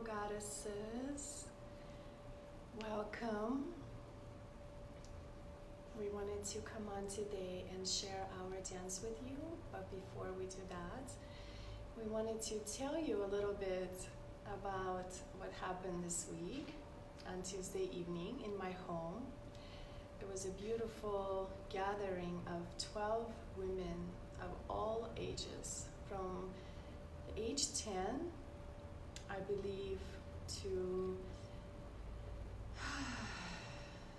goddesses. Welcome. We wanted to come on today and share our dance with you, but before we do that, we wanted to tell you a little bit about what happened this week on Tuesday evening in my home. It was a beautiful gathering of 12 women of all ages, from age 10, I believe, to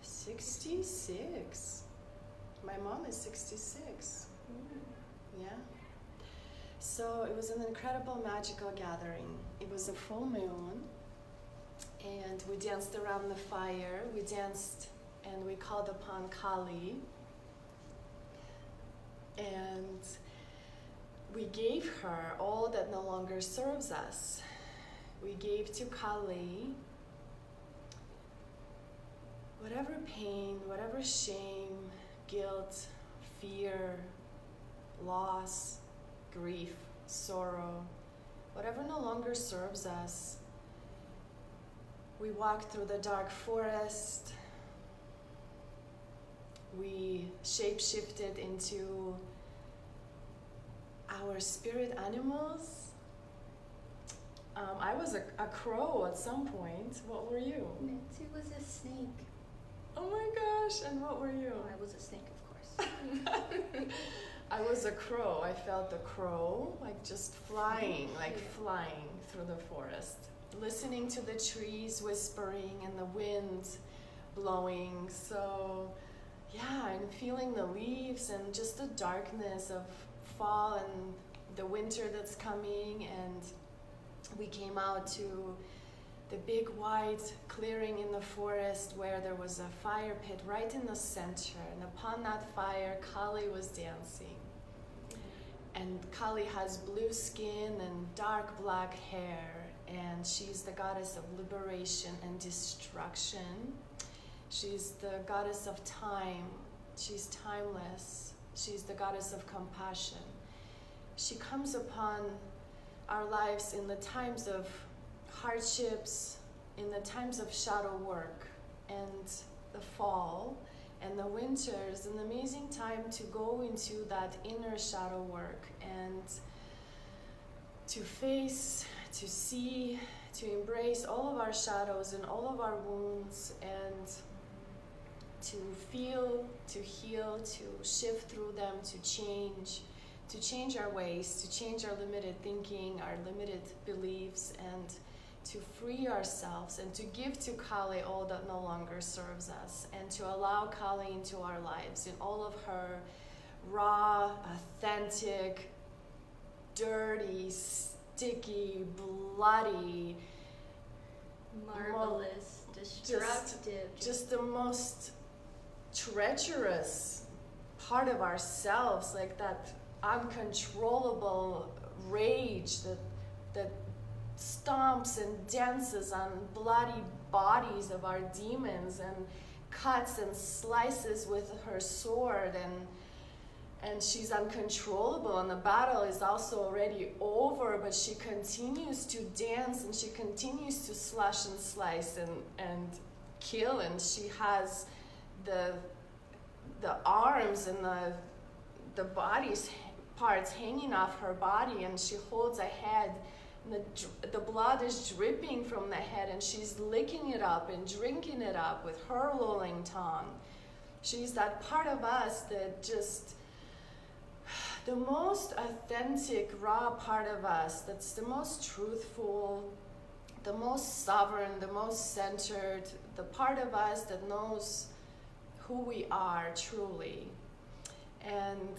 66. My mom is 66. Yeah. So it was an incredible, magical gathering. It was a full moon, and we danced around the fire. We danced and we called upon Kali. And we gave her all that no longer serves us. We gave to Kali whatever pain, whatever shame, guilt, fear, loss, grief, sorrow, whatever no longer serves us. We walked through the dark forest. We shape-shifted into our spirit animals. I was a crow at some point. What were you? Nancy was a snake. Oh my gosh, and what were you? Oh, I was a snake, of course. I was a crow. I felt the crow, like just flying through the forest, listening to the trees whispering and the wind blowing. So, yeah, and feeling the leaves and just the darkness of fall and the winter that's coming. And we came out to the big white clearing in the forest where there was a fire pit right in the center. And upon that fire, Kali was dancing. And Kali has blue skin and dark black hair, and she's the goddess of liberation and destruction. She's the goddess of time. She's timeless. She's the goddess of compassion. She comes upon our lives in the times of hardships, in the times of shadow work, and the fall and the winter is an amazing time to go into that inner shadow work and to face, to see, to embrace all of our shadows and all of our wounds, and to feel, to heal, to shift through them, to change our ways, to change our limited thinking, our limited beliefs, and to free ourselves and to give to Kali all that no longer serves us, and to allow Kali into our lives in all of her raw, authentic, dirty, sticky, bloody, marvelous, destructive. Just the most treacherous part of ourselves, like that uncontrollable rage that stomps and dances on bloody bodies of our demons and cuts and slices with her sword, and she's uncontrollable, and the battle is also already over, but she continues to dance and she continues to slash and slice and kill, and she has the arms and the body's parts hanging off her body, and she holds a head. The blood is dripping from the head, and she's licking it up and drinking it up with her lolling tongue. She's that part of us that just, the most authentic, raw part of us, that's the most truthful, the most sovereign, the most centered, the part of us that knows who we are truly. And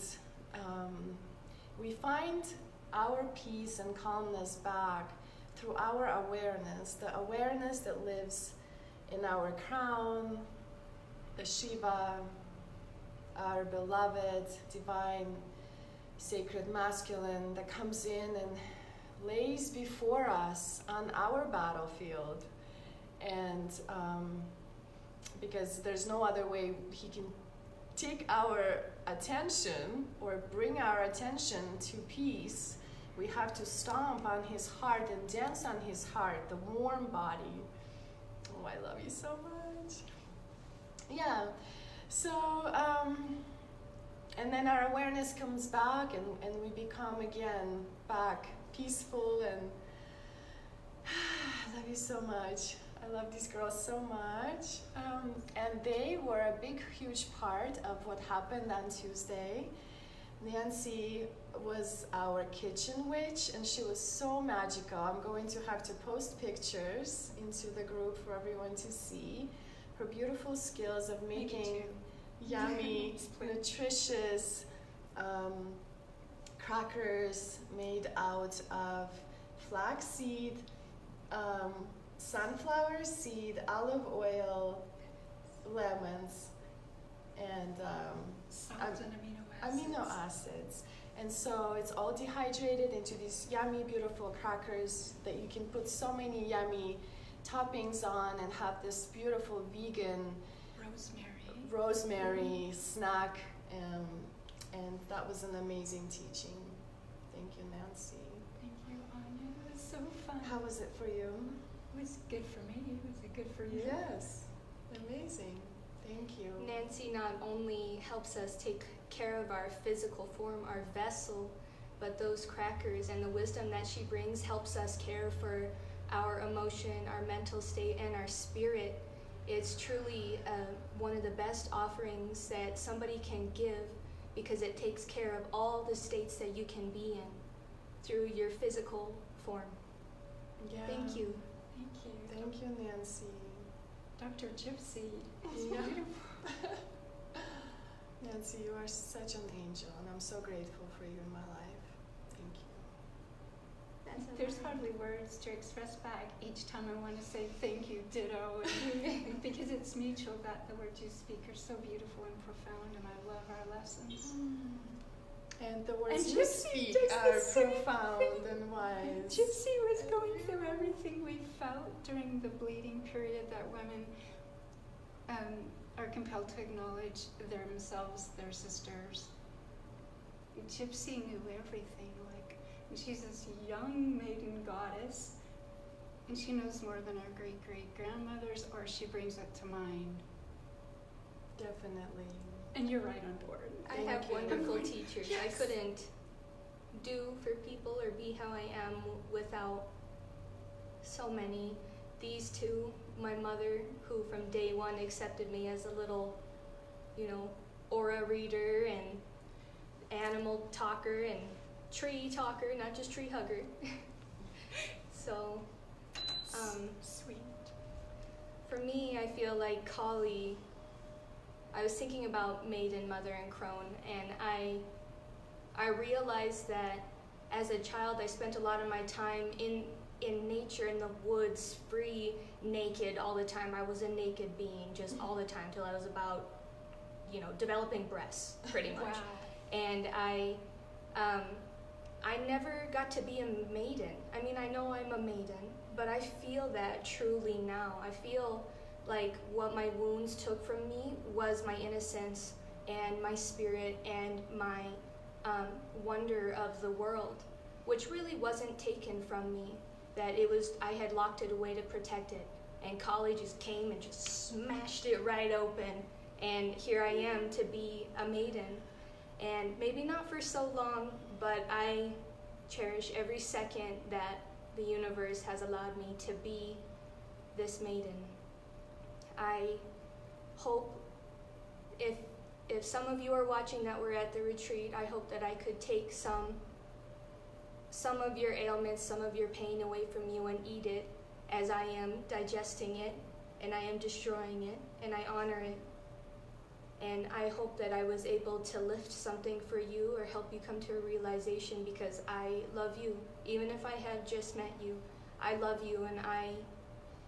we find our peace and calmness back through our awareness, the awareness that lives in our crown, the Shiva, our beloved, divine, sacred masculine that comes in and lays before us on our battlefield. And because there's no other way he can take our attention or bring our attention to peace We have to stomp on his heart and dance on his heart, the warm body. Oh, I love you so much. Yeah. So, and then our awareness comes back, and we become again back peaceful, and I love you so much. I love these girls so much. And they were a big, huge part of what happened on Tuesday. Nancy was our kitchen witch, and she was so magical. I'm going to have to post pictures into the group for everyone to see her beautiful skills of making yummy, nutritious crackers made out of flaxseed, sunflower seed, olive oil, lemons, and salts and amino acids. And so it's all dehydrated into these yummy, beautiful crackers that you can put so many yummy toppings on and have this beautiful vegan rosemary snack. And that was an amazing teaching. Thank you, Nancy. Thank you, Anya. It was so fun. How was it for you? It was good for me. Was it good for you? Yes. Amazing. Thank you. Nancy not only helps us take care of our physical form, our vessel, but those crackers and the wisdom that she brings helps us care for our emotion, our mental state, and our spirit. It's truly one of the best offerings that somebody can give, because it takes care of all the states that you can be in through your physical form. Yeah. Thank you. Thank you. Thank you, Nancy. Dr. Gypsy. Yeah. Nancy, you are such an angel, and I'm so grateful for you in my life. Thank you. There's hardly words to express back. Each time I want to say thank you, ditto, and because it's mutual. That the words you speak are so beautiful and profound, and I love our lessons. And the words And you Gypsy speak does the are same profound thing. and wise. Gypsy was going through everything we felt during the bleeding period that women are compelled to acknowledge themselves, their sisters. Gypsy knew everything, and she's this young maiden goddess, and she knows more than our great-great-grandmothers, or she brings it to mind. Definitely. And you're right on board. I Thank have you. wonderful teachers. I Yes. couldn't do for people or be how I am without so many. These two, my mother, who from day one accepted me as a little, aura reader and animal talker and tree talker, not just tree hugger. So, Sweet. for me, I feel like Kali, I was thinking about Maiden, Mother, and Crone, and I realized that as a child I spent a lot of my time in nature, in the woods, free, naked all the time. I was a naked being just all the time till I was about, developing breasts, pretty much. Wow. And I never got to be a maiden. I mean, I know I'm a maiden, but I feel that truly now. I feel like what my wounds took from me was my innocence and my spirit and my wonder of the world, which really wasn't taken from me. That I had locked it away to protect it. And Kali just came and just smashed it right open. And here I am to be a maiden. And maybe not for so long, but I cherish every second that the universe has allowed me to be this maiden. I hope if some of you are watching that were at the retreat, I hope that I could take some of your ailments, some of your pain away from you and eat it as I am digesting it and I am destroying it and I honor it. And I hope that I was able to lift something for you or help you come to a realization, because I love you. Even if I have just met you, I love you, and I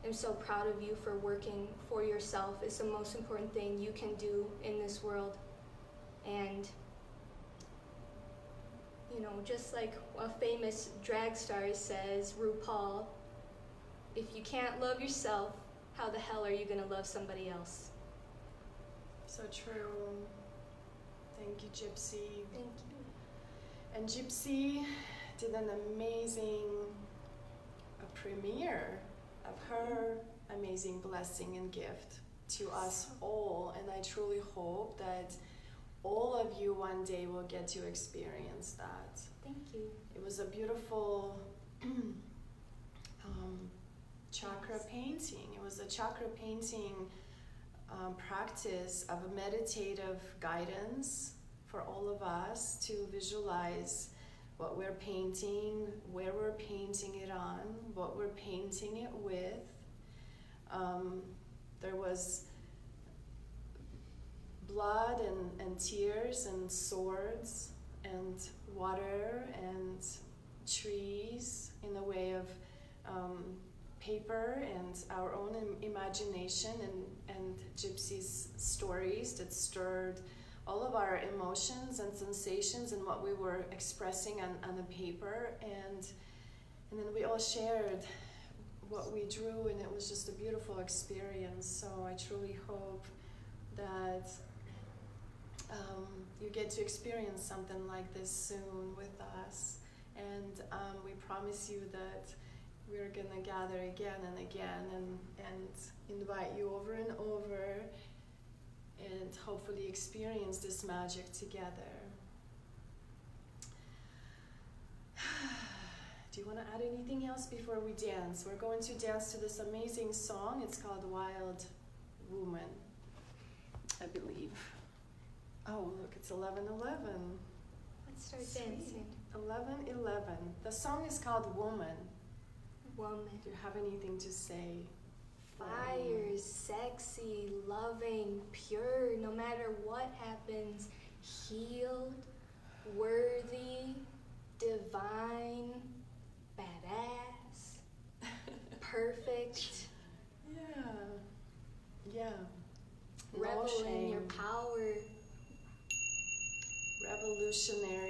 am so proud of you for working for yourself. It's the most important thing you can do in this world. And just like a famous drag star says, RuPaul, if you can't love yourself, how the hell are you going to love somebody else? So true. Thank you, Gypsy. Thank you. And Gypsy, did an amazing premiere of her amazing blessing and gift to us all, and I truly hope that all of you one day will get to experience that. Thank you. It was a beautiful chakra painting. It was a chakra painting practice of a meditative guidance for all of us to visualize what we're painting, where we're painting it on, what we're painting it with. There was blood and tears and swords and water and trees in the way of paper and our own imagination and Gypsy's stories that stirred all of our emotions and sensations and what we were expressing on the paper, and then we all shared what we drew, and it was just a beautiful experience. So I truly hope that you get to experience something like this soon with us, and we promise you that we're gonna gather again and again and invite you over and over and hopefully experience this magic together. Do you want to add anything else before we dance? We're going to dance to this amazing song. It's called Wild Woman, I believe. Oh, look, it's 11:11. Let's start dancing. 11:11. The song is called Woman. Woman. Do you have anything to say? Fire, sexy, loving, pure, no matter what happens, healed, worthy, divine, badass, perfect. Yeah. Revel No in your shame. power. Revolutionary.